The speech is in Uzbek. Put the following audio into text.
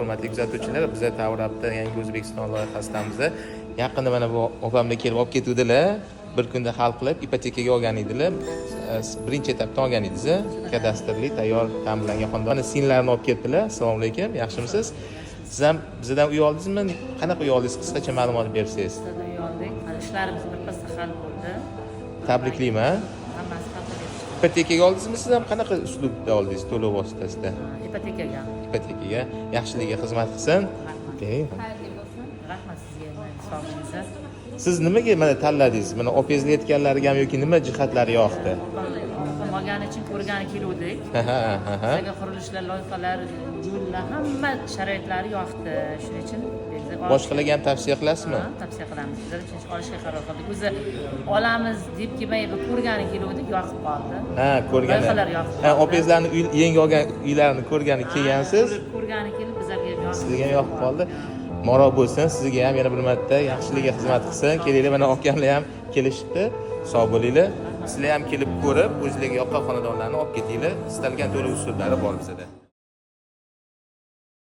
Hurmatli kuzatuvchilar, biza Tavrabda yangi O'zbekiston loyihasidamiz. Yaqinda mana bu opamda kelib olib ketuvdilar. Bir kunda hal qilib ipotekaga olgan edilar. Birinchi etapda olgan edingiz. Kadastrli tayyor ta'minlangan xonadon. Mana sinlarni olib ketdilar. Assalomu alaykum. Yaxshimisiz? Siz ham bizdan uy oldingizmi? Qanaqa uy oldingiz? Qisqacha ma'lumot bersangiz. Bizdan uy oldik. Ishlarimiz birpasda hal bo'ldi. Tabriklayman. Hammasi hal qildik. Ipotekaga oldingizmi? Siz ham qanaqa uslubda oldingiz to'lov vositasida? Ipotekaga. Ipotekaga yaxshiligiga xizmat qilsin. Okay. Xayrli bo'lsin. Rahmat sizga insofingizga. Siz nimaga mana tanladingiz? Mana opangizga aytganlariga ham yoki nima jihatlari yoqdi? Olgani uchun ko'rgani keluvdik. Bizga qurilishlar, loyihalar, yo'llar, hamma sharoitlari yoqdi. Shuning uchun Boshqalarga ham tavsiya qilasizmi? Tavsiya qilamiz. Bizlar uchun olishga qaror qildik. O'zi olamiz deb kelmay, ko'rgani keluvdik, yoqib qoldi. Ko'rgani. Loyihalar yoqib qoldi. Opangizlarni yangi olgan uylarini ko'rgani kelgansiz. Ko'rgani kelib bizlarga ham yoqib. Sizga ham yoqib qoldi. Moro bo'lsin, sizga ham yana bir marta yaxshiligiga xizmat qilsin. Kelinglar, mana okamlar ham kelishibdi. Sog' bo'linglar. Sizlar ham kelib ko'rib, o'zingizga yoqqan xonadonlarni olib ketinglar. Istalgan to'lov usullari bor bizda.